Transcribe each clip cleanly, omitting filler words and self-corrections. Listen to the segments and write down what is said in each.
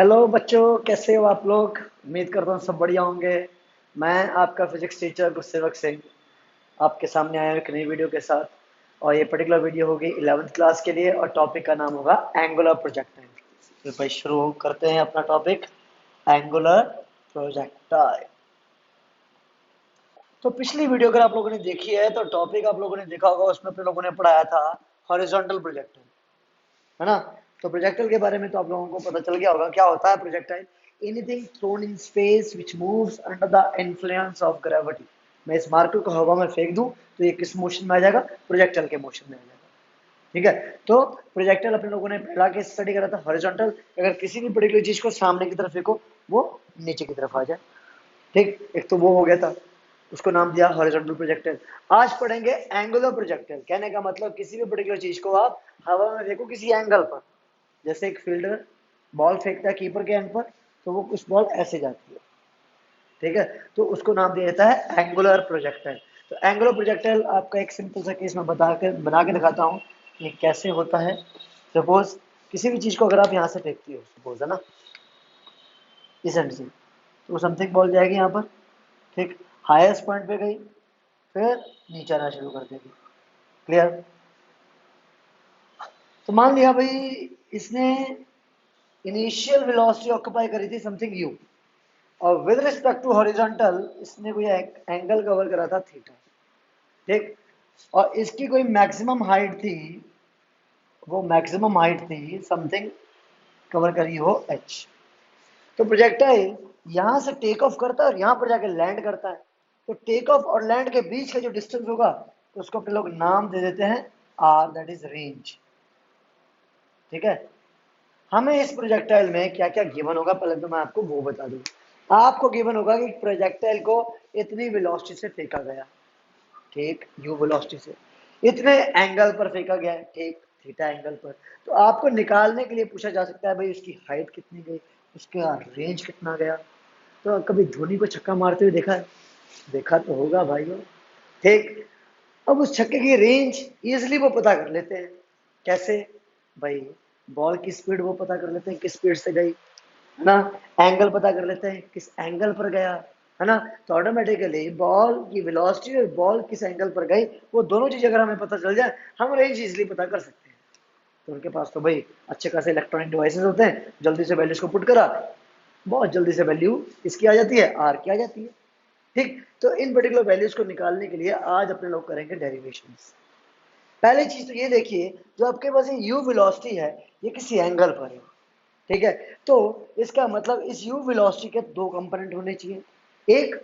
Hello बच्चों, कैसे हो आप लोग। उम्मीद करता हूँ सब बढ़िया होंगे। मैं आपका फिजिक्स टीचर गुरसेवक सिंह आपके सामने आया हूँ एक नई वीडियो के साथ। और ये पर्टिकुलर वीडियो होगी 11th क्लास के लिए और टॉपिक का नाम होगा एंगुलर प्रोजेक्टाइल। तो भाई शुरू करते हैं अपना टॉपिक, एंगुलर प्रोजेक्टाइल। तो पिछली वीडियो अगर आप लोगों ने देखी है तो टॉपिक आप लोगों ने देखा होगा, उसमें अपने लोगों ने पढ़ाया था हॉरिजॉन्टल प्रोजेक्टाइल, है ना। तो प्रोजेक्टाइल के बारे में तो आप लोगों को पता चल गया होगा क्या होता है projectile. Anything thrown in space which moves under the influence of gravity. मैं इस मार्कर को हवा में फेंक दूं तो ये किस मोशन में आ जाएगा, प्रोजेक्टाइल के मोशन में आ जाएगा। ठीक है। तो प्रोजेक्टाइल अपने लोगों ने पहला केस स्टडी करा था हॉरिजॉन्टल। अगर किसी भी पर्टिकुलर चीज को सामने की तरफ फेंको वो नीचे की तरफ आ जाए। ठीक, एक तो वो हो गया था, उसको नाम दिया हॉरिजॉन्टल प्रोजेक्टाइल। आज पढ़ेंगे एंगुलर प्रोजेक्टाइल। कहने का मतलब किसी भी पर्टिकुलर चीज को आप हवा में फेंको किसी एंगल पर। जैसे एक फील्डर बॉल फेंकता है कीपर के एंड पर, तो वो कुछ बॉल ऐसे जाती है। ठीक है, तो उसको नाम दिया जाता है एंगुलर प्रोजेक्टाइल। तो एंगुलर प्रोजेक्टाइल आपका एक सिंपल सा केस मैं बना के दिखाता हूँ कि कैसे होता है। सपोज किसी भी चीज को अगर आप यहाँ से फेंकती हो, सपोज है ना, इस एंड से, तो समथिंग बॉल जाएगी यहाँ पर। ठीक, हाईएस्ट पॉइंट पे गई, फिर नीचे आना शुरू कर देगी। क्लियर। तो मान लिया भाई इसने इनिशियल वेलोसिटी ऑक्यूपाई करी थी समथिंग यू, और विद रिस्पेक्ट टू हॉरिजॉन्टल इसने कोई एंगल कवर करा था थीटा। ठीक, और इसकी कोई मैक्सिमम हाइट थी, वो मैक्सिमम हाइट थी समथिंग कवर करी हो एच। तो प्रोजेक्टाइल यहां से टेक ऑफ करता है और यहां पर जाके लैंड करता है। तो टेक ऑफ और लैंड के बीच का जो डिस्टेंस होगा तो उसको अपने लोग नाम दे देते हैं आर, दैट इज रेंज। ठीक है। हमें इस प्रोजेक्टाइल में क्या क्या गिवन होगा पहले तो मैं आपको वो बता दूं। आपको गिवन होगा कि प्रोजेक्टाइल को इतनी वेलोसिटी से फेंका गया, ठीक, यू वेलोसिटी से, इतने एंगल पर फेंका गया है, ठीक, थीटा एंगल पर। तो आपको निकालने के लिए पूछा जा सकता है भाई उसकी हाइट कितनी गई, उसका रेंज कितना गया। तो कभी धोनी को छक्का मारते हुए देखा है? देखा तो होगा भाइयों। ठीक, अब उस छक्के की रेंज इजिली वो पता कर लेते हैं। कैसे भाई, बॉल की स्पीड वो पता कर लेते हैं किस स्पीड से गई, है ना। एंगल पता कर लेते हैं किस एंगल पर गया, है ना। तो ऑटोमेटिकली बॉल की वेलोसिटी और बॉल किस एंगल पर गई, वो दोनों चीज अगर हमें पता चल जाए हम रेंज इजिली पता कर सकते हैं। तो उनके पास तो भाई अच्छे खासे इलेक्ट्रॉनिक डिवाइसेस होते हैं, जल्दी से वैल्यूज को पुट करा, बहुत जल्दी से वैल्यू इसकी आ जाती है, आर की आ जाती है। ठीक, तो इन पर्टिकुलर वैल्यूज को निकालने के लिए आज अपने लोग करेंगे डेरिवेशंस। पहली चीज तो ये देखिए, जो आपके पास ये यू वेलोसिटी है ये किसी एंगल पर है। ठीक है, तो इसका मतलब इस यू वेलोसिटी के दो कंपोनेंट होने चाहिए। एक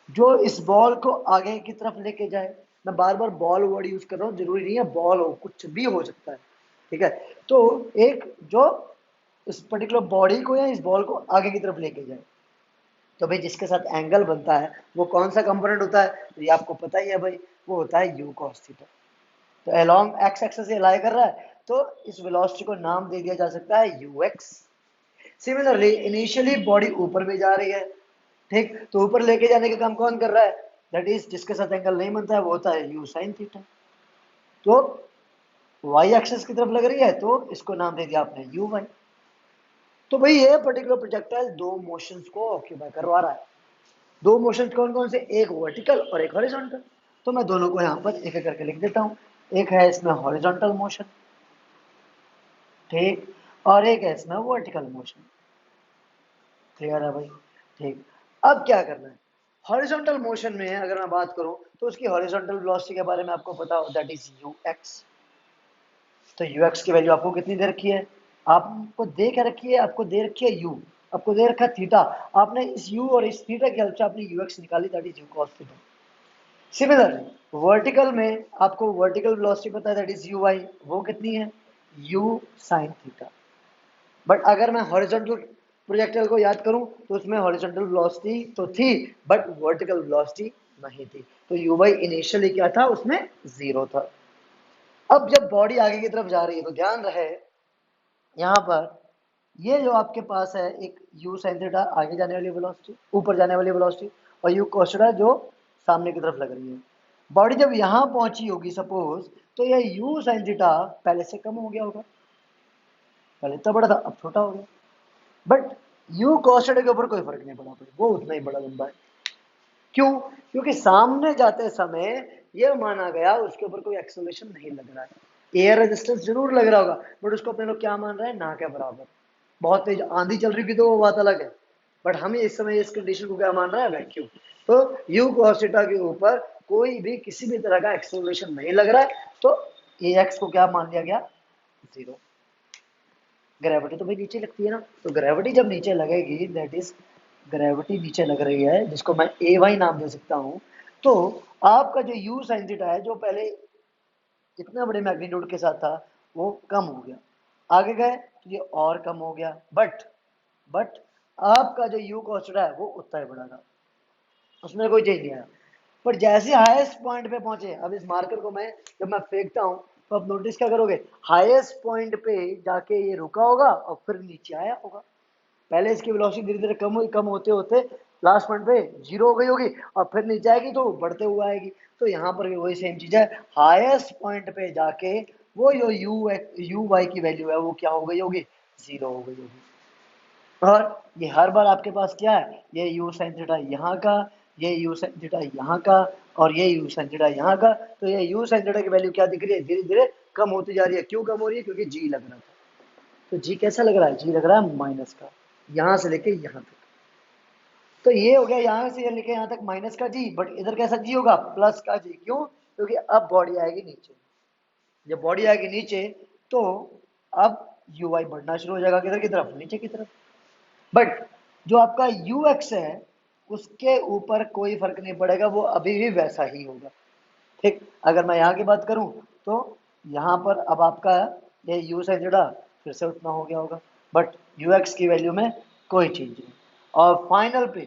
जो इस बॉल को आगे की तरफ लेके जाए, मैं बार बार बॉल वर्ड यूज कर रहा हूँ, जरूरी नहीं है बॉल हो, कुछ भी हो सकता है। ठीक है, तो एक जो इस पर्टिकुलर बॉडी को या इस बॉल को आगे की तरफ लेके जाए। तो भाई जिसके साथ एंगल बनता है वो कौन सा कंपोनेंट होता है, तो ये आपको पता ही है भाई, वो होता है यू कॉस थीटा। तो अलोंग एक्स एक्सिस से लाई कर रहा है, तो इस वेलोसिटी को नाम दे दिया जा सकता है you x. Similarly initially body ऊपर में जा रही है, ठीक, तो ऊपर लेके जाने का काम कौन कर रहा है, दैट इज जिसके साथ एंगल नहीं बनता है वो होता है यू साइन थीटा। तो वाई एक्सिस की तरफ लग रही है तो इसको नाम दे दिया आपने यू वाई। तो भाई ये पर्टिकुलर प्रोजेक्टाइल दो मोशंस को ऑक्यूपाई करवा रहा है। दो मोशन कौन कौन से, एक वर्टिकल और एक हॉरिजॉन्टल। तो मैं दोनों को यहाँ पर एक एक करके लिख देता हूँ। एक है इसमें हॉरिजॉन्टल मोशन, ठीक, और एक है इसमें वर्टिकल मोशन। क्लियर है भाई। ठीक, अब क्या करना है, हॉरिजॉन्टल मोशन में अगर मैं बात करूं तो उसकी हॉरिजॉन्टल वेलोसिटी के बारे में आपको पता हो, दैट इज यू एक्स। तो यू एक्स की वैल्यू आपको कितनी दे रखी है, आपको दे क्या रखी है, आपको दे रखी है यू, आपको दे रखा है थीटा। आपने इस यू और इस थीटा की हेल्प से आपने यू एक्स निकाली, that is you cos theta. Similarly vertical में आपको वर्टिकल वेलोसिटी पता है, दैट इज यू वाई, वो कितनी है, यू साइन थीटा। बट अगर मैं हॉरिजॉन्टल प्रोजेक्टाइल को याद करूं तो उसमें हॉरिजॉन्टल वेलोसिटी तो थी बट वर्टिकल वेलोसिटी नहीं थी। तो यू वाई इनिशियली क्या था, उसमें जीरो था। अब जब बॉडी आगे की तरफ जा रही है तो ध्यान रहे यहाँ पर ये जो आपके पास है एक यू साइन थीटा आगे जाने वाली वेलोसिटी, ऊपर जाने वाली वेलोसिटी, और यू cos थीटा जो सामने की तरफ लग रही है। बॉडी जब यहाँ पहुंची होगी सपोज, तो यह यू साइन थीटा पहले से कम हो गया होगा, पहले इतना बड़ा था अब छोटा हो गया। बट यू cos थीटा के ऊपर कोई फर्क नहीं पड़ा भाई, वो उतना ही बड़ा लंबा है। क्यों? क्योंकि सामने जाते समय यह माना गया उसके ऊपर कोई एक्सेलरेशन नहीं लग रहा है। एयर रेजिस्टेंस जरूर लग रहा होगा, बट उसको अपने लोग क्या मान रहे हैं, ना के बराबर। बहुत तेज आंधी चल रही थी तो वो बात अलग है, बट हम इस समय इस कंडीशन को क्या मान रहे हैं, वैक्यूम। तो यू cos थीटा के ऊपर कोई भी किसी भी तरह का एक्सेलरेशन नहीं लग रहा है, तो ए एक्स को क्या मान लिया गया, जीरो। ग्रेविटी तो भाई नीचे लगती है ना, तो ग्रेविटी जब नीचे लगेगी, दैट इज ग्रेविटी नीचे लग रही है, जिसको मैं ए वाई नाम दे सकता हूं, तो आपका जो यू साइन थीटा है, जो पहले इतना बड़े मैग्नीट्यूड के साथ था, वो कम हो गया। आगे गए तो ये और कम हो गया, बट आपका जो यू cos थीटा है वो उतना ही बढ़ा था, उसमें कोई चेंज नहीं आया। पर जैसे हाईएस्ट पॉइंट पे पहुंचे, अब इस मार्कर को मैं जब मैं फेंकता हूं, तो आप नोटिस क्या करोगे, हाईएस्ट पॉइंट पे जाके ये रुका होगा और फिर नीचे आया होगा। पहले इसकी वेलोसिटी धीरे धीरे कम हुई, कम होते होते लास्ट पॉइंट पे जीरो हो गई होगी, और फिर नीचे आएगी तो बढ़ते हुए आएगी। तो यहाँ पर भी वही सेम चीज है, हाईएस्ट पॉइंट पे जाके वो जो यू वाई की वैल्यू है वो क्या हो गई होगी, जीरो हो गई होगी। और ये हर बार आपके पास क्या है, ये यू साइन थीटा यहाँ का, ये यू साइन थीटा यहाँ का, और ये यू साइन थीटा यहाँ का। तो ये यू साइन थीटा की वैल्यू क्या दिख रही है, धीरे धीरे कम होती जा रही है। क्यों कम हो रही है, क्योंकि जी लग रहा था। तो जी कैसा लग रहा है, जी लग रहा है माइनस का, यहाँ से लेके यहाँ तक। तो ये हो गया यहाँ से लेके यहाँ तक माइनस का जी, बट इधर कैसा जी होगा, प्लस का जी। क्यों? क्योंकि अब बॉडी आएगी नीचे। जब बॉडी आएगी नीचे, तो अब यू वाई बढ़ना शुरू हो जाएगा, किधर की तरफ, नीचे की तरफ। बट जो आपका यू एक्स है, उसके ऊपर कोई फर्क नहीं पड़ेगा, वो अभी भी वैसा ही होगा। ठीक, अगर मैं यहाँ की बात करूँ, तो यहाँ पर अब आपका ये यू साइन थीटा फिर से उतना हो गया होगा, बट यू एक्स की वैल्यू में कोई चेंज नहीं। और फाइनल पे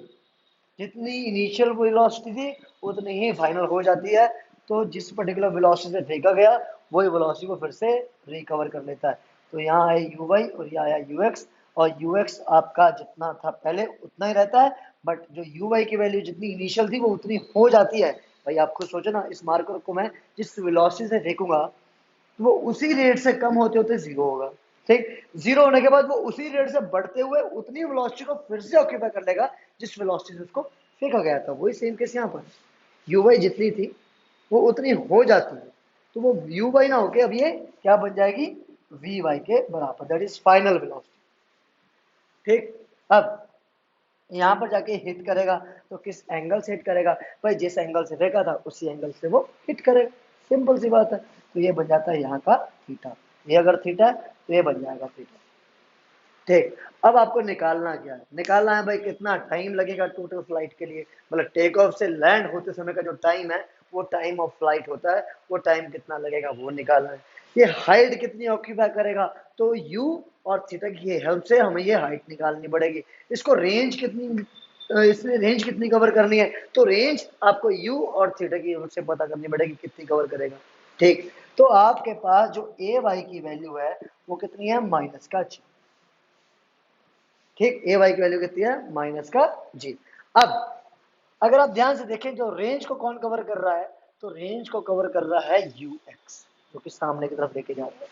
जितनी इनिशियल वेलोसिटी थी उतनी ही फाइनल हो जाती है। तो जिस पर्टिकुलर वेलोसिटी से फेंका गया, वही वेलोसिटी को फिर से रिकवर कर लेता है। तो यहाँ आया यू वाई और यहाँ आया यू एक्स, और यू एक्स आपका जितना था पहले उतना ही रहता है, बट जो यू वाई की वैल्यू जितनी इनिशियल थी वो उतनी हो जाती है। भाई आप खुद सोचो ना, इस मार्कर को मैं जिस वेलोसिटी से फेंकूंगा, तो वो उसी रेट से कम होते होते जीरो होगा। ठीक, जीरो होने के बाद वो उसी रेट से बढ़ते हुए उतनी वेलोसिटी को फिर से ऑक्यूपाई कर लेगा जिस वेलोसिटी से उसको फेंका गया था। वही सेम केस यहाँ पर, यू वाई जितनी थी वो उतनी हो जाती है, तो वो यू वाई ना होके अब ये क्या बन जाएगी, वी वाई के बराबर, दैट इज फाइनल वेलोसिटी। ठीक, अब यहाँ पर जाके हिट करेगा, तो किस एंगल से हिट करेगा, भाई जिस एंगल से फेंका था उसी एंगल से वो हिट करेगा। सिंपल सी बात है। तो ये बन जाता है यहाँ का थीटा, ये अगर थीटा है तो ये बन जाएगा थीटा। ठीक, अब आपको निकालना क्या है, निकालना है भाई कितना टाइम लगेगा टोटल फ्लाइट के लिए, मतलब टेक ऑफ से लैंड होते समय का जो टाइम है, वो टाइम ऑफ फ्लाइट होता है, वो टाइम कितना लगेगा वो निकालना है। ये हाइट कितनी ऑक्यूपाई करेगा, तो यू और थीटा की हेल्प से हमें ये हाइट निकालनी पड़ेगी। इसको रेंज कितनी, इसमें रेंज कितनी कवर करनी है, तो रेंज आपको यू और थीटा की हेल्प से पता करनी पड़ेगी कितनी कवर करेगा। ठीक, तो आपके पास जो ए वाई की वैल्यू है वो कितनी है, माइनस का जी। ठीक, ए वाई की वैल्यू कितनी है, माइनस का जी। अब अगर आप ध्यान से देखें, जो रेंज को कौन कवर कर रहा है, तो रेंज को कवर कर रहा है यू एक्स, जो कि सामने की तरफ लेके जा रहा है।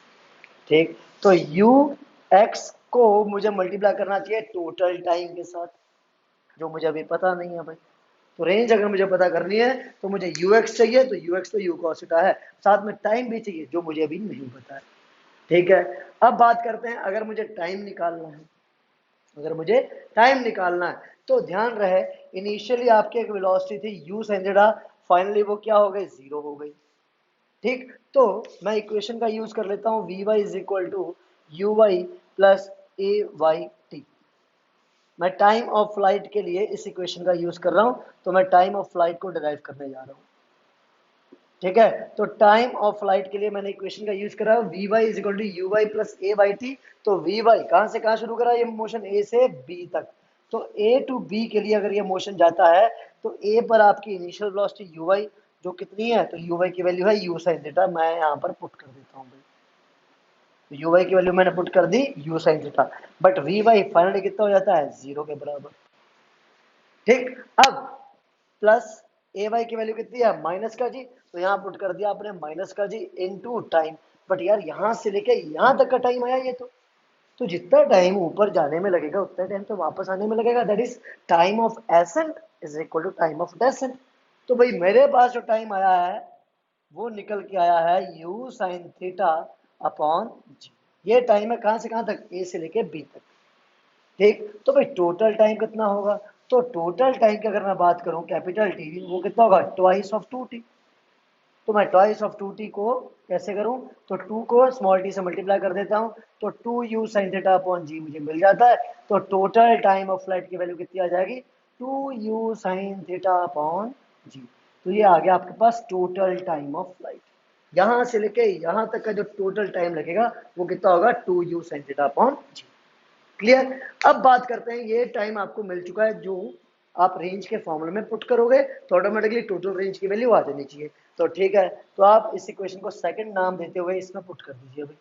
ठीक, तो यू एक्स को मुझे मल्टीप्लाई करना चाहिए टोटल टाइम के साथ, जो मुझे अभी पता नहीं है भाई। तो रेंज अगर मुझे पता करनी है तो मुझे यू एक्स चाहिए, तो यू एक्स तो यू cos थीटा है, साथ में टाइम भी चाहिए जो मुझे अभी नहीं पता है। ठीक है, अब बात करते हैं, अगर मुझे टाइम निकालना है, अगर मुझे टाइम निकालना है, तो ध्यान रहे इनिशियली आपकी एक वेलोसिटी थी यू sin थीटा, फाइनली वो क्या हो गई, जीरो हो गई। ठीक, तो मैं इक्वेशन का यूज कर लेता हूं, V Y is equal to U Y plus A Y T. मैं टाइम ऑफ फ्लाइट के लिए इस इक्वेशन का यूज कर रहा हूं, तो मैं टाइम ऑफ फ्लाइट को डिराइव करने जा रहा हूं। ठीक है, तो टाइम ऑफ फ्लाइट के लिए मैंने इक्वेशन का यूज करा, V Y is equal to U Y plus A Y T. तो वी वाई कहां से कहां शुरू करा, ये मोशन ए से बी तक, तो ए टू बी के लिए अगर ये मोशन जाता है, तो ए पर आपकी इनिशियल वेलोसिटी यू वाई जो कितनी है, तो यू वाई की वैल्यू है यू साइन थीटा, मैं यहाँ पर पुट कर देता हूँ भाई। तो यू वाई की वैल्यू मैंने पुट कर दी u sine theta, but v y finally कितना हो जाता है, जीरो के बराबर। ठीक, अब प्लस ए वाई की वैल्यू कितनी है, माइनस का जी, तो यहाँ पुट कर दिया आपने माइनस का जी इनटू टाइम। बट यार यहाँ से लेके यहाँ तक का टाइम आया ये, तो तो जितना टाइम ऊपर जाने में लगेगा उतना टाइम तो वापस आने में लगेगा, that is time of ascent is equal to time of descent. तो भाई मेरे पास जो टाइम आया है वो निकल के आया है u sin theta upon g. ये टाइम है कहां से कहां तक, ए से लेके बी तक। ठीक, तो भाई टोटल टाइम कितना होगा, तो टोटल टाइम की अगर मैं बात करूं कैपिटल टी, वो कितना होगा, ट्वाइस ऑफ 2t। तो मैं ट्वाइस ऑफ 2t को कैसे करूं, तो 2 को स्मॉल t से मल्टीप्लाई कर देता हूं, तो 2u sin थीटा अपॉन जी मुझे मिल जाता है। तो टोटल टाइम ऑफ फ्लाइट की वैल्यू कितनी आ जाएगी, 2u sin theta upon g. तो ये आ गया आपके पास टोटल टाइम ऑफ फ्लाइट। यहां से लेके यहां तक का जो टोटल टाइम लगेगा वो कितना होगा, 2u sin theta upon g. Clear. अब बात करते हैं, ये टाइम आपको मिल चुका है, जो आप रेंज के फॉर्मूले में पुट करोगे तो ऑटोमेटिकली टोटल रेंज की वैल्यू आ जानी चाहिए। तो ठीक है, तो आप इस इक्वेशन को सेकंड नाम देते हुए इसमें पुट कर दीजिए अभी।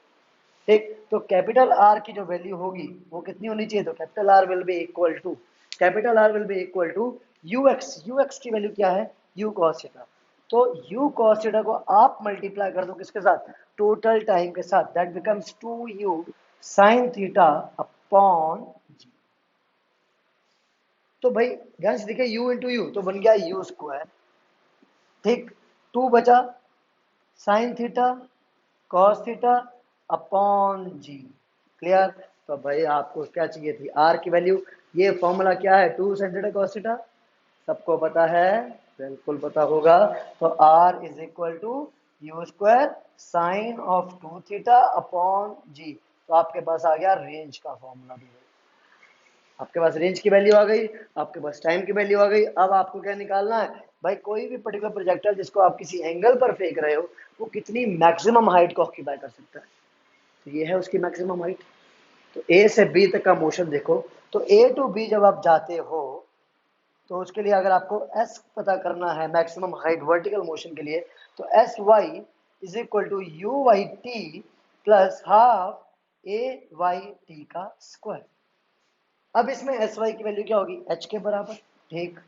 ठीक, तो कैपिटल आर की जो वैल्यू होगी वो कितनी होनी चाहिए, तो capital R will be equal to, capital R will be equal to UX. UX की वैल्यू क्या है, यू कॉस थीटा। तो यू कॉस थीटा को आप मल्टीप्लाई कर दो किसके साथ, टोटल टाइम के साथ, that becomes 2u sin theta upon g. तो भाई ध्यान से देखिए, u इंटू यू तो बन गया यू स्क्वायर। ठीक, 2 बचा sine theta cos theta upon g. Clear. तो भाई आपको क्या चाहिए थी, आर की वैल्यू। ये फॉर्मूला क्या है, 2 sin थीटा कॉस थीटा, सबको पता है, बिल्कुल पता होगा। तो R is equal to u square sine of 2 theta upon g. तो आपके पास आ गया रेंज का फॉर्मूला भी। आपके पास रेंज की वैल्यू आ गई, आपके पास टाइम की वैल्यू आ गई। अब आपको क्या निकालना है भाई, कोई भी पर्टिकुलर प्रोजेक्टाइल जिसको आप किसी एंगल पर फेंक रहे हो वो कितनी मैक्सिमम हाइट को ऑक्यूपाई कर सकता है। तो ये है उसकी मैक्सिमम हाइट। तो ए से बी तक का मोशन देखो, तो ए टू बी जब आप जाते हो तो उसके लिए अगर आपको एस पता करना है मैक्सिमम हाइट वर्टिकल मोशन के लिए, तो S Y is equal to U Y T plus half A Y T का स्क्वायर। अब इसमें एस वाई की वैल्यू क्या होगी, एच के बराबर। ठीक,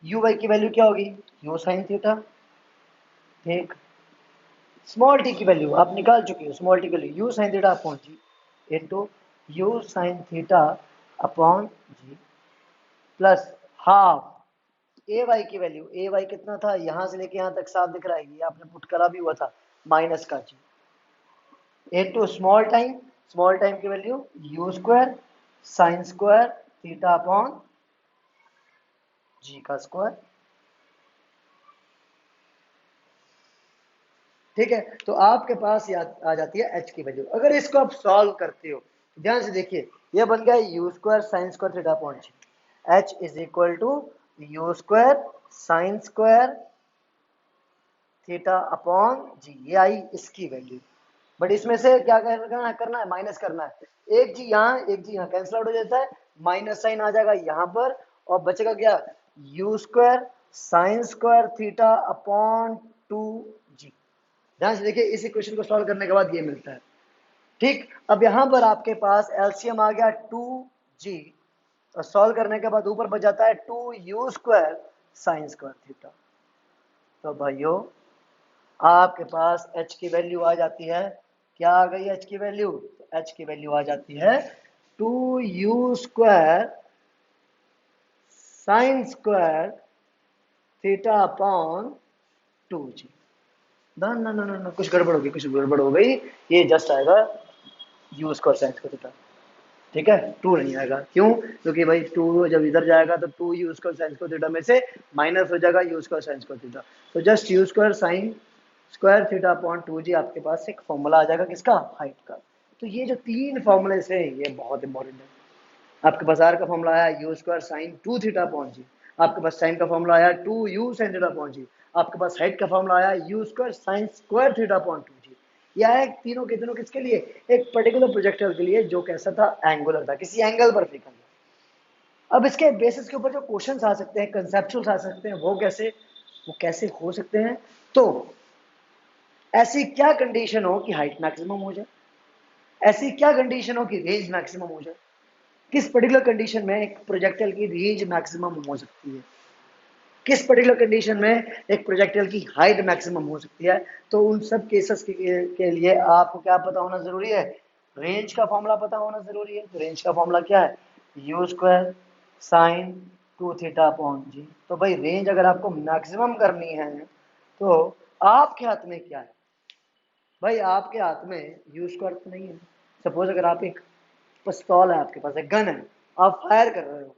यू वाई की वैल्यू क्या होगी, यू साइन थीटा। ठीक, स्मॉल टी की वैल्यू आप निकाल चुके हो, स्मॉल टी की value U sine theta upon G into U sine theta upon G plus half A Y की वैल्यू। ए वाई कितना था, यहां से लेके यहां तक साफ दिख रहा है, ये आपने पुट करा भी हुआ था, माइनस का जी इंटू स्मॉल टाइम की value u square sine square theta upon g का स्क्वायर। ठीक है, तो आपके पास आ जाती है एच की वैल्यू। अगर इसको आप सॉल्व करते हो तो ध्यान से देखिए, ये बन गया you square sine square theta upon g. H is equal to u square sine square theta upon g, ये आई इसकी वैल्यू। बट इसमें से क्या करना है, माइनस करना है। एक जी यहाँ एक जी यहाँ कैंसिल आउट हो जाता है, माइनस साइन आ जाएगा यहाँ पर और बचेगा क्या, you square sine square theta upon 2g। ध्यान से देखिए, इस इक्वेशन को सॉल्व करने के बाद ये मिलता है। ठीक, अब यहां पर आपके पास एलसीएम आ गया 2g और सॉल्व करने के बाद ऊपर बच जाता है 2u square sine square theta. तो भाइयों आपके पास h की वैल्यू आ जाती है, क्या आ गई h की वैल्यू, h की वैल्यू आ जाती है 2u square sine square theta upon 2g। ना ना ना ना, कुछ गड़बड़ हो गई, कुछ गड़बड़ हो गई। ये जस्ट आएगा you square sine square theta. ठीक है, 2 नहीं आएगा, क्यों, क्योंकि भाई 2 जब इधर जाएगा तो 2 u square sine square theta में से माइनस हो जाएगा u square sine square theta. तो just u square sine square theta upon 2g आपके पास एक फॉर्मूला आ जाएगा किसका, हाइट का। तो ये जो 3 फॉर्मूले हैं ये बहुत इंपॉर्टेंट है। आपके पास आर का फॉर्मूला आया u square sine 2 theta upon g, आपके पास साइन का फॉर्मूला आया 2 u sine theta upon g, आपके पास हाइट का फॉर्मूला आया u square sine square theta upon 2g। यह है तीनों के तीनों किसके लिए, एक पर्टिकुलर प्रोजेक्टाइल के लिए जो कैसा था, एंगुलर था, किसी एंगल पर फेंका गया। अब इसके बेसिस के ऊपर जो क्वेश्चंस आ सकते हैं, कंसेप्चुअल्स आ सकते हैं, वो कैसे हो सकते हैं। तो ऐसी क्या कंडीशन हो कि हाइट मैक्सिमम हो जाए, ऐसी क्या कंडीशन हो कि रेंज मैक्सिमम हो जाए, किस पर्टिकुलर कंडीशन में एक प्रोजेक्टाइल की रेंज मैक्सिमम हो सकती है, किस पर्टिकुलर कंडीशन में एक प्रोजेक्टाइल की हाइट मैक्सिमम हो सकती है। तो उन सब केसेस के लिए आपको क्या पता होना जरूरी है, रेंज का फॉर्मूला पता होना जरूरी है। तो रेंज का फॉर्मूला क्या है, u square sine 2 theta upon g. तो भाई रेंज अगर आपको मैक्सिमम करनी है तो आपके हाथ में क्या है, भाई आपके हाथ में यू स्क्वायर तो नहीं है। सपोज अगर आप एक पिस्तौल है, आपके पास एक गन है, आप फायर कर रहे हो,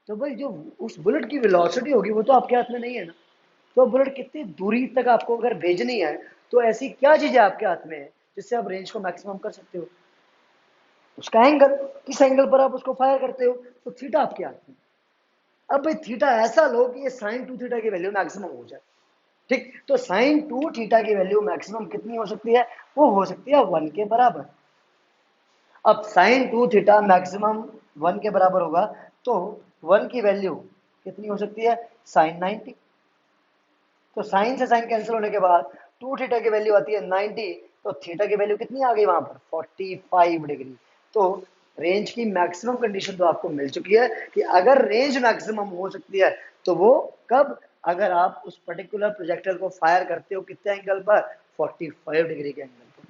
तो भाई जो उस बुलेट की वेलोसिटी होगी वो तो आपके हाथ में नहीं है ना। तो बुलेट कितनी दूरी तक आपको अगर भेजनी है, तो ऐसी क्या चीज है आपके हाथ में जिससे आप रेंज को मैक्सिमम कर सकते हो, उसका एंगल, किस एंगल पर आप उसको फायर करते हो, तो थीटा आपके हाथ में। अब भाई थीटा ऐसा लो कि ये साइन 2 थीटा की वैल्यू मैक्सिमम हो जाए। ठीक, तो साइन 2 थीटा की वैल्यू मैक्सिमम कितनी हो सकती है, वो हो सकती है 1 के बराबर। अब साइन 2 थीटा मैक्सिमम 1 के बराबर होगा, तो 1 की वैल्यू कितनी हो सकती है, साइन 90। तो साइन से साइन कैंसिल होने के बाद 2 थीटा की वैल्यू आती है 90, तो थीटा की वैल्यू कितनी आ गई वहां पर, 45 डिग्री। तो रेंज की मैक्सिमम कंडीशन तो आपको मिल चुकी है कि अगर रेंज मैक्सिमम हो सकती है तो वो कब, अगर आप उस पर्टिकुलर प्रोजेक्टर को फायर करते हो कितने एंगल पर, 45 डिग्री के एंगल पर।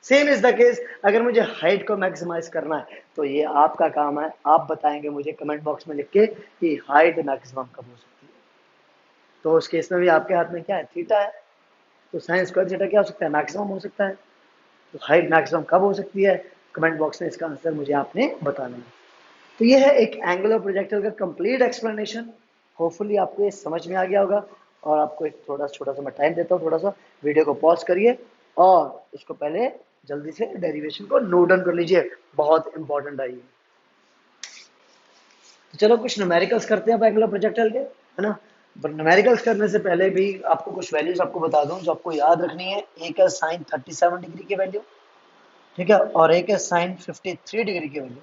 सेम इज द केस अगर मुझे हाइट को मैक्सिमाइज करना है, तो ये आपका काम है, आप बताएंगे मुझे कमेंट बॉक्स में लिख के कि हाइट मैक्सिमम कब हो सकती है। तो उस केस में भी आपके हाथ में क्या है, थीटा है। तो साइन स्क्वायर थीटा क्या हो सकता है, मैक्सिमम हो सकता है। तो हाइट मैक्सिमम कब हो सकती है, कमेंट बॉक्स में इसका आंसर मुझे आपने बताना है। तो ये है एक एंगुलर प्रोजेक्टर का कंप्लीट एक्सप्लेनेशन। होपफुली आपको ये समझ में आ गया होगा। और आपको एक थोड़ा छोटा सा मैं टाइम देता हूँ, थोड़ा सा वीडियो को पॉज करिए और इसको पहले जल्दी से डेरिवेशन को नोट डाउन कर लीजिए, बहुत इंपॉर्टेंट है ये। तो चलो कुछ न्यूमेरिकल्स करते हैं एंगुलर प्रोजेक्टर के, है ना। पर न्यूमेरिकल्स करने से पहले भी आपको कुछ वैल्यूज आपको बता दूं जो आपको याद रखनी है। एक है साइन 37 डिग्री की वैल्यू, ठीक है, और एक है साइन 53 डिग्री की वैल्यू।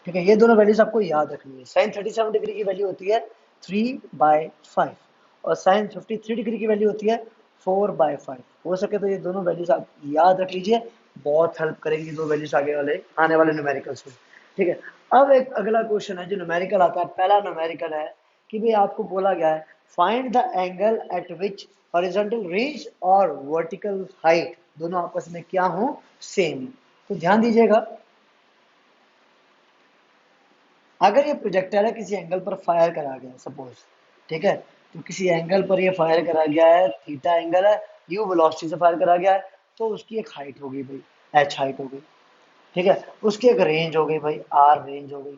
ठीक है, ये दोनों वैल्यूज आपको याद रखनी है। साइन 37 डिग्री की वैल्यू होती है 3/5 और साइन 53 डिग्री की वैल्यू होती है 4/5। हो सके तो ये दोनों वैल्यूज आप याद रख लीजिए, बहुत हेल्प करेंगी दो वैल्यूज आगे वाले आने वाले न्यूमेरिकल्स में। ठीक है, अब एक अगला क्वेश्चन है जो न्यूमेरिकल आता है। पहला न्यूमेरिकल है कि भाई आपको बोला गया है find the angle eight which horizontal range और वर्टिकल हाइट दोनों आपस में क्या हो, सेम। तो ध्यान दीजिएगा, अगर ये प्रोजेक्टाइल है किसी एंगल पर फायर करा गया सपोज, ठीक है, तो किसी एंगल पर ये फायर करा गया है, थीटा एंगल है, यू वेलोसिटी से फायर करा गया है, तो उसकी एक हाइट होगी भाई, एच हाइट हो गई। ठीक है, उसकी एक रेंज हो गई भाई, आर रेंज हो गई।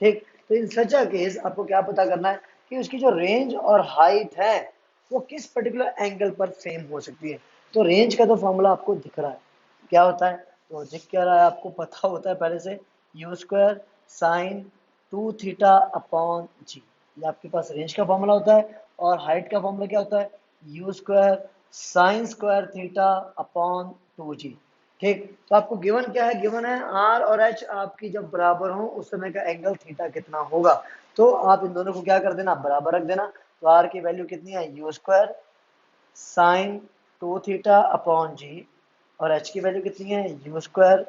ठीक, तो इन सच अ केस आपको क्या पता करना है कि उसकी जो रेंज और हाइट है वो किस पर्टिकुलर एंगल पर सेम हो सकती है। तो रेंज का तो फॉर्मूला आपको दिख रहा है, क्या होता है, तो दिख क्या रहा है, आपको पता होता है पहले से, you square sine 2 theta upon g. ये आपके पास रेंज का फॉर्मूला होता है। और हाइट का फॉर्मूला क्या होता है, u square sine square theta upon 2 g. ठीक, तो आपको गिवन क्या है, गिवन है आर और एच आपकी जब बराबर हो उस समय का एंगल थीटा कितना होगा। तो आप इन दोनों को क्या कर देना, बराबर रख देना। तो आर की वैल्यू कितनी है, u square sine 2 theta upon g, और एच की वैल्यू कितनी है, u square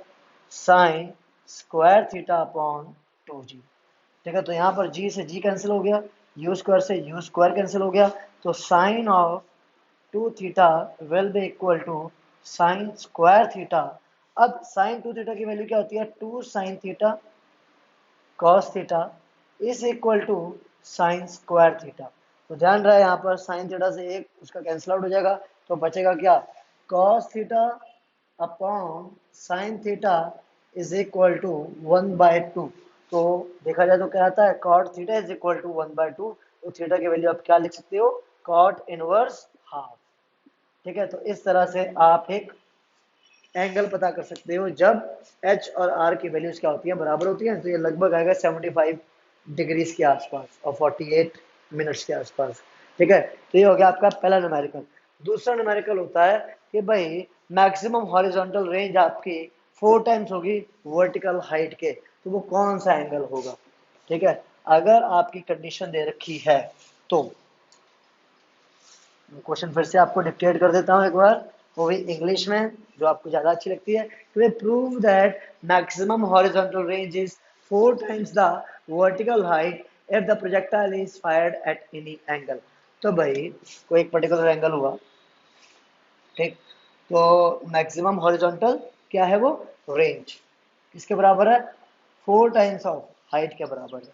sine square theta upon 2 g. ठीक है, तो यहाँ पर जी से जी कैंसिल हो गया, यू स्क्वायर से यू स्क्वायर कैंसिल हो गया, तो sine of 2 theta will be equal to sine square theta. अब साइन 2 थीटा की वैल्यू क्या होती है, 2 sin theta cos theta is equal to sine square theta. तो ध्यान रहे यहाँ पर साइन थीटा से एक उसका कैंसिल आउट हो जाएगा, तो बचेगा क्या, cos theta upon sine theta is equal to 1/2। तो देखा जाए तो क्या आता है, cot theta is equal to 1/2। तो थीटा की वैल्यू आप क्या लिख सकते हो, कॉट इनवर्स हाफ। ठीक है, तो इस तरह से आप एक एंगल पता कर सकते हो जब एच और आर की वैल्यूज क्या होती है, बराबर होती है। तो ये लगभग आएगा 75 डिग्रीज के आसपास और 48 मिनट्स के आसपास। ठीक है, तो ये हो गया आपका पहला न्यूमेरिकल। दूसरा न्यूमेरिकल होता है कि भाई मैक्सिमम हॉरिजॉन्टल रेंज आपकी 4 टाइम्स होगी वर्टिकल हाइट के, तो वो कौन सा एंगल होगा। ठीक है, अगर आपकी कंडीशन दे रखी है तो क्वेश्चन फिर से आपको डिक्टेट कर देता हूँ एक बार, वो भी इंग्लिश में जो आपको ज्यादा अच्छी लगती है। तो prove that maximum horizontal range is 4 times the vertical height if the projectile is fired at any angle. तो भाई कोई एक पर्टिकुलर एंगल हुआ, ठीक, तो मैक्सिमम हॉरिजॉन्टल क्या है वो? रेंज। किसके बराबर है? 4 टाइम्स ऑफ हाइट के बराबर है।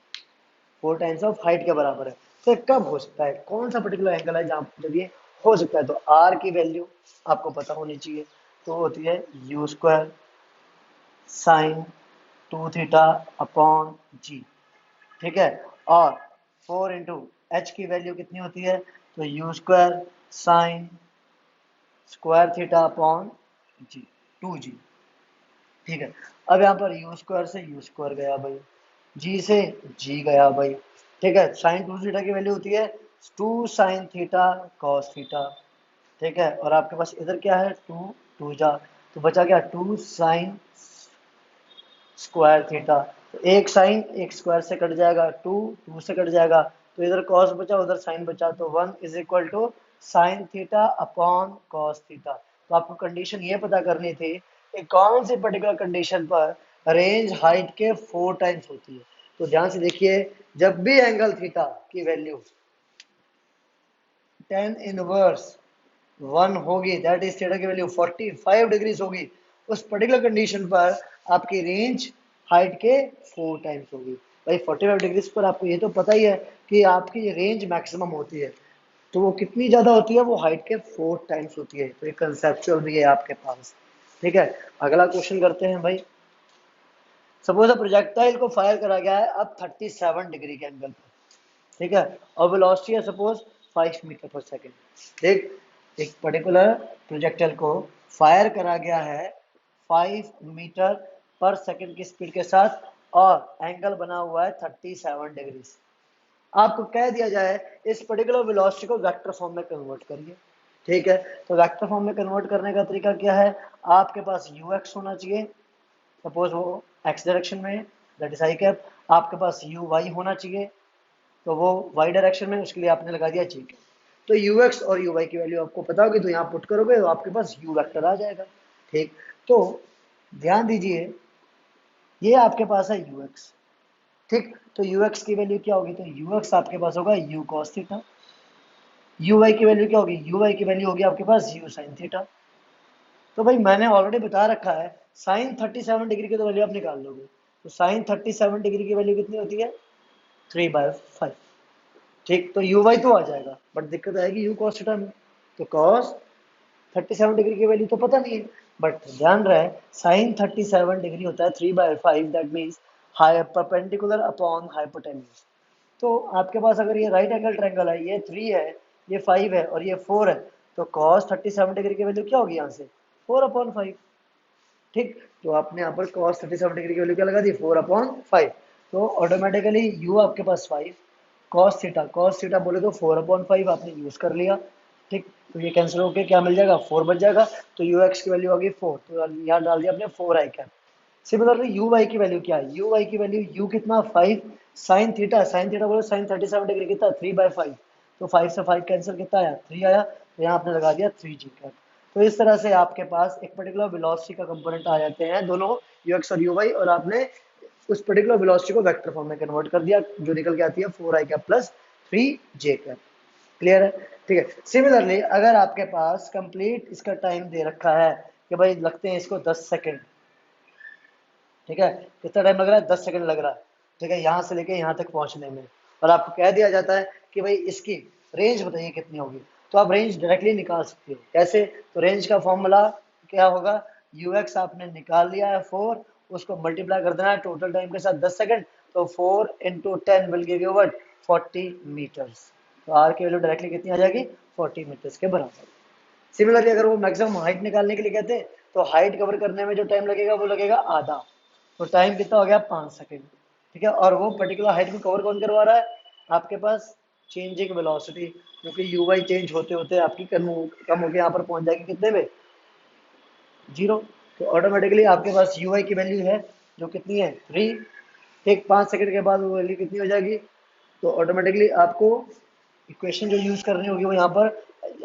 4 टाइम्स ऑफ हाइट के बराबर है। तो ये कब हो सकता है? कौन सा पर्टिकुलर एंगल है जहाँ जब ये हो सकता है? तो आर की वैल्यू आपको पता होनी चाहिए, तो होती है u square sine 2 theta upon g. ठीक है, और 4 इंटू एच की वैल्यू कितनी होती है? तो u square sine square theta upon g, 2 g. ठीक है, अब यहाँ पर यू स्क्वायर से यू स्क्वायर गया भाई, जी से जी गया भाई। ठीक है, साइन 2 थीटा की वैल्यू होती है 2 साइन थीटा कॉस थीटा। ठीक है, और आपके पास इधर क्या है? 2 2 जा, तो बचा क्या? 2 साइन स्क्वायर थीटा। तो एक साइन एक स्क्वायर से कट जाएगा, 2 2 से कट जाएगा, तो इधर कॉस बचा उधर साइन बचा, तो 1 is equal to sine theta upon cos theta. तो आपको कंडीशन ये पता करनी थी कि कौन सी पर्टिकुलर कंडीशन पर रेंज हाइट के 4 टाइम्स होती है। तो ध्यान से देखिए, जब भी एंगल थीटा की वैल्यू tan इनवर्स 1 होगी, दैट इज थीटा की वैल्यू 45 डिग्रीज होगी, उस पर्टिकुलर कंडीशन पर आपकी रेंज हाइट के 4 टाइम्स होगी। भाई 45 डिग्रीज पर आपको ये तो पता ही है कि आपकी रेंज मैक्सिमम होती है, तो वो कितनी ज्यादा होती है? वो हाइट के 4 टाइम्स होती है। तो ये कंसेप्चुअल भी है आपके पास। ठीक है, अगला क्वेश्चन करते हैं भाई। सपोज प्रोजेक्टाइल को फायर करा गया है अब 37 डिग्री के एंगल पर। ठीक है, और वेलोसिटी है सपोज 5 मीटर पर सेकेंड। देख, एक पर्टिकुलर प्रोजेक्टाइल को फायर करा गया है 5 मीटर पर सेकेंड की स्पीड के साथ, और एंगल बना हुआ है 37 डिग्री। आपको कह दिया जाए इस पर्टिकुलर वेलोसिटी को वेक्टर फॉर्म में कन्वर्ट करिए। ठीक है, तो वेक्टर फॉर्म में कन्वर्ट करने का तरीका क्या है? आपके पास यू एक्स होना चाहिए, सपोज वो एक्स डायरेक्शन में, दैट इज आई कैप। आपके पास यू वाई होना चाहिए, तो वो वाई डायरेक्शन में, उसके लिए आपने लगा दिया जी कैप। तो यू एक्स और यू वाई की वैल्यू आपको पता होगी, तो यहाँ पुट करोगे तो आपके पास यू वेक्टर आ जाएगा। ठीक, तो ध्यान दीजिए, ये आपके पास है यू एक्स। ठीक, तो यू एक्स की वैल्यू क्या होगी? तो यू एक्स आपके पास होगा U cos theta. U Y की वैल्यू क्या होगी? यू वाई की वैल्यू होगी आपके पास यू साइन थीटा। तो भाई मैंने ऑलरेडी बता रखा है, साइन 37 डिग्री की तो वैल्यू आप निकाल लोगे, तो साइन 37 डिग्री की वैल्यू कितनी होती है? 3/5। ठीक, तो यू वाई तो आ जाएगा, बट दिक्कत आएगी यू कॉस थीटा में। तो कॉस 37 डिग्री की वैल्यू तो पता नहीं है, बट ध्यान रहे साइन 37 डिग्री होता है 3/5, that means perpendicular upon hypotenuse. तो आपके पास अगर ये राइट एंगल ट्रायंगल है, ये 3 है, ये 5 है और ये 4 है, तो cos 37 डिग्री की वैल्यू क्या होगी यहाँ से? 4/5। ठीक, तो आपने यहाँ पर cos 37 डिग्री की वैल्यू क्या लगा दी? 4/5। तो ऑटोमेटिकली u आपके पास 5, cos थीटा बोले तो 4/5 आपने यूज कर लिया। ठीक, तो ये कैंसिल होकर क्या मिल जाएगा? 4 बच जाएगा, तो यू एक्स की वैल्यू आ गई 4, तो यहाँ डाल दिया आपने 4 आई कैप। सिमिलरली यू वाई की वैल्यू क्या है? यू वाई की वैल्यू यू कितना? 5 साइन थीटा बोलो, साइन 37 डिग्री कितना? 3/5। तो 5 से 5 कैंसिल, कितना आया? 3 आया, तो यहाँ आपने लगा दिया 3 जी कैप। तो इस तरह से आपके पास एक पर्टिकुलर वेलोसिटी का कंपोनेंट आ जाते हैं दोनों, यू एक्स और यू वाई, और आपने उस पर्टिकुलर वेलोसिटी को वेक्टर फॉर्म में कन्वर्ट कर दिया, जो निकल के आती है 4 आई कैप प्लस 3 जे कैप। क्लियर है? ठीक है, सिमिलरली अगर आपके पास कंप्लीट इसका टाइम दे रखा है कि भाई लगते हैं इसको 10 सेकेंड। ठीक है, कितना टाइम लग रहा है? 10 सेकंड लग रहा है। ठीक है, यहाँ से लेके यहाँ तक पहुँचने में, और आपको कह दिया जाता है कि भाई इसकी रेंज बताइए कितनी होगी, तो आप रेंज डायरेक्टली निकाल सकते हो। कैसे? तो रेंज का फॉर्मूला क्या होगा? यू एक्स आपने निकाल लिया है 4, उसको मल्टीप्लाई कर देना है टोटल टाइम के साथ 10 सेकंड, तो 4 into 10 will give you what? 40 metres. तो आर की वैल्यू डायरेक्टली कितनी आ जाएगी? 40 मीटर्स के बराबर। सिमिलरली अगर वो मैक्सिमम हाइट निकालने के लिए कहते हैं, तो हाइट कवर करने में जो टाइम लगेगा वो लगेगा आधा, तो टाइम कितना हो गया? 5 सेकेंड। ठीक है, और वो पर्टिकुलर हाइट को कवर कौन करवा रहा है? आपके पास चेंजिंग वेलोसिटी, क्योंकि यू वाई चेंज होते होते आपकी कम होकर यहाँ पर पहुंच जाएगी कितने में? 0। तो ऑटोमेटिकली आपके पास यू वाई की वैल्यू है जो कितनी है? 3। ठीक, 5 सेकंड के बाद वो वैल्यू कितनी हो जाएगी? तो ऑटोमेटिकली आपको इक्वेशन जो यूज करनी होगी वो यहाँ पर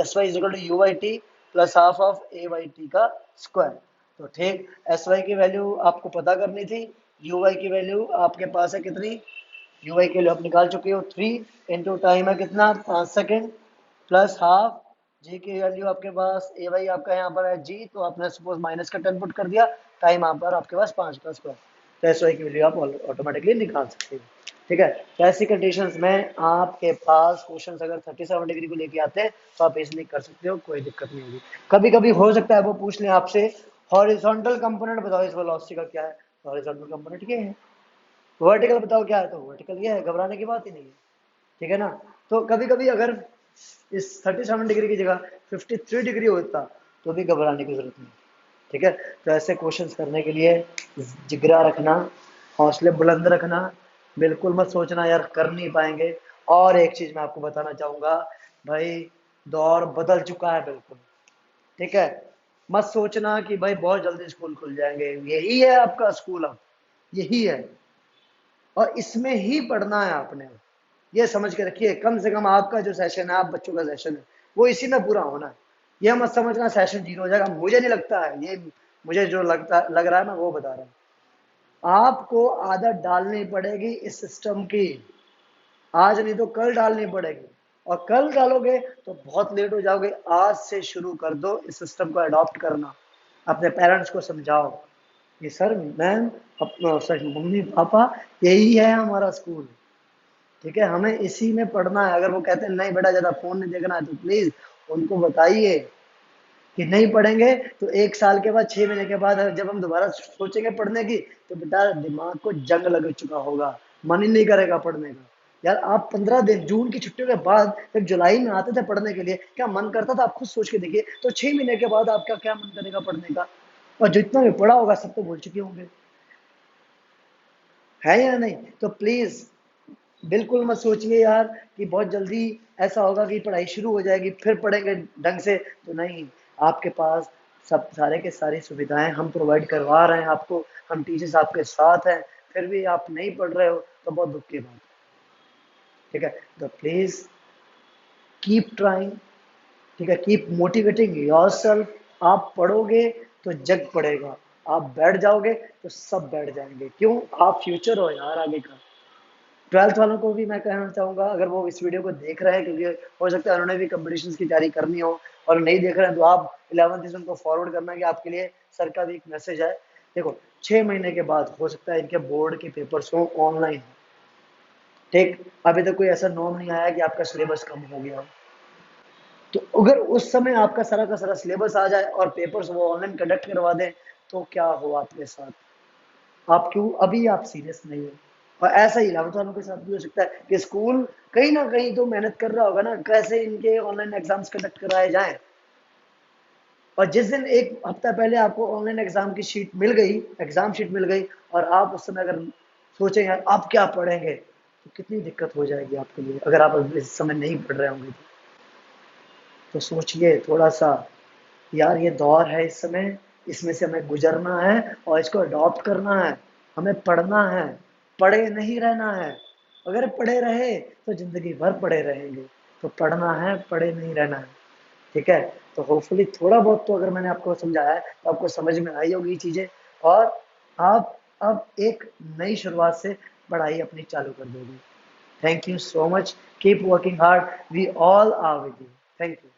S Y is equal to U Y T plus half of A Y T का स्क्वायर। तो ठीक, एस वाई की वैल्यू आपको पता करनी थी, यू वाई की वैल्यू आपके पास है कितनी? यू वाई की वैल्यू आप निकाल चुके हो 3, इंटू टाइम है कितना? 5 सेकेंड, प्लस हाफ जी की वैल्यू आपके पास ए वाई आपका यहाँ पर है जी, तो आपने सपोज माइनस का 10 पुट कर दिया, टाइम यहाँ पर आपके पास 5 का स्क्वायर, तो एस वाई की वैल्यू आप ऑटोमेटिकली निकाल सकते हो। ठीक है, तो ऐसी कंडीशंस में आपके पास क्वेश्चन अगर 37 डिग्री को लेके आते हैं तो आप इजिली कर सकते हो, कोई दिक्कत नहीं होगी। कभी कभी हो सकता है वो पूछ लें आपसे हॉरिजॉन्टल कंपोनेंट बताओ इस वेलोसिटी का क्या है, हॉरिजॉन्टल कंपोनेंट ये है, वर्टिकल बताओ क्या है, तो वर्टिकल ये है, घबराने की बात ही नहीं है। ठीक है ना, तो कभी कभी अगर इस 37 डिग्री की जगह 53 डिग्री होता तो भी घबराने की जरूरत नहीं। ठीक है, तो ऐसे क्वेश्चंस करने के लिए जिगरा रखना, हौसले बुलंद रखना, बिल्कुल मत सोचना यार कर नहीं पाएंगे। और एक चीज मैं आपको बताना चाहूंगा भाई, दौर बदल चुका है बिल्कुल। ठीक है, मत सोचना कि भाई बहुत जल्दी स्कूल खुल जाएंगे, यही है आपका स्कूल अब, यही है, और इसमें ही पढ़ना है आपने। ये समझ के रखिए, कम से कम आपका जो सेशन है, आप बच्चों का सेशन है, वो इसी में पूरा होना है। ये मत समझना सेशन 0 हो जाएगा, मुझे नहीं लगता है ये, मुझे जो लग रहा है मैं वो बता रहा हूँ। आपको आदत डालनी पड़ेगी इस सिस्टम की, आज नहीं तो कल डालनी पड़ेगी, और कल डालोगे तो बहुत लेट हो जाओगे। आज से शुरू कर दो इस सिस्टम को अडॉप्ट करना, अपने पेरेंट्स को समझाओ कि सर मैम, अपना सर मम्मी पापा, यही है हमारा स्कूल। ठीक है, हमें इसी में पढ़ना है। अगर वो कहते हैं नहीं बेटा ज्यादा फोन नहीं देखना है, तो प्लीज उनको बताइए कि नहीं पढ़ेंगे तो 1 साल के बाद, 6 महीने के बाद जब हम दोबारा सोचेंगे पढ़ने की, तो बेटा दिमाग को जंग लग चुका होगा, मन ही नहीं करेगा पढ़ने का। यार आप 15 दिन जून की छुट्टियों के बाद जब जुलाई में आते थे पढ़ने के लिए, क्या मन करता था? आप खुद सोच के देखिए, तो 6 महीने के बाद आपका क्या मन करेगा पढ़ने का? और जितना भी पढ़ा होगा सब तो भूल चुके होंगे, है या नहीं? तो प्लीज बिल्कुल मत सोचिए यार कि बहुत जल्दी ऐसा होगा कि पढ़ाई शुरू हो जाएगी फिर पढ़ेंगे ढंग से, तो नहीं। आपके पास सब सारे के सारी सुविधाएं हम प्रोवाइड करवा रहे हैं आपको, हम टीचर्स आपके साथ हैं, फिर भी आप नहीं पढ़ रहे हो तो बहुत दुख की बात है। ठीक है, तो प्लीज कीप ट्राइंग। ठीक है, कीप मोटिवेटिंग योरसेल्फ। आप पढ़ोगे तो जग पढ़ेगा, आप बैठ जाओगे तो सब बैठ जाएंगे। क्यों? आप फ्यूचर हो यार आगे का। 12th वालों को भी मैं कहना चाहूंगा, अगर वो इस वीडियो को देख रहे हैं, क्योंकि हो सकता है उन्होंने भी कंपटीशन की तैयारी करनी हो और नहीं देख रहे हैं, तो आप 11th से उनको फॉरवर्ड करना कि आपके लिए सर का भी एक मैसेज है। देखो 6 महीने के बाद हो सकता है इनके बोर्ड के पेपर्स हो ऑनलाइन। ठीक, अभी तक कोई ऐसा नॉर्म नहीं आया कि आपका सिलेबस कम हो गया हो। तो अगर उस समय आपका सारा का सारा सिलेबस आ जाए और पेपर्स वो ऑनलाइन कंडक्ट करवा दें, तो क्या हो आपके साथ? आप क्यों अभी आप सीरियस नहीं हो? और ऐसा ही 11th वालों के साथ भी हो सकता है कि स्कूल कहीं ना कहीं तो मेहनत कर रहा होगा ना, कैसे इनके ऑनलाइन एग्जाम्स कंडक्ट कराए जाएं, और जिस दिन एक हफ्ता पहले आपको ऑनलाइन एग्जाम की शीट मिल गई, एग्जाम शीट मिल गई, और आप उस समय अगर सोचें यार आप क्या पढ़ेंगे, तो कितनी दिक्कत हो जाएगी आपके लिए, अगर आप इस समय नहीं पढ़ रहे होंगे तो सोचिए थोड़ा सा। यार ये दौर है इस समय, इसमें से हमें गुजरना है और इसको अडॉप्ट करना है। हमें पढ़ना है, पढ़े नहीं रहना है। अगर पढ़े रहे तो जिंदगी भर पढ़े रहेंगे, तो पढ़ना है, पढ़े नहीं रहना है। ठीक है, तो होपफुली थोड़ा बहुत तो अगर मैंने आपको समझाया है तो आपको समझ में आई होगी चीजें, और आप अब एक नई शुरुआत से पढ़ाई अपनी चालू कर दोगे। Thank you so much, keep working hard, we all are with you. Thank you.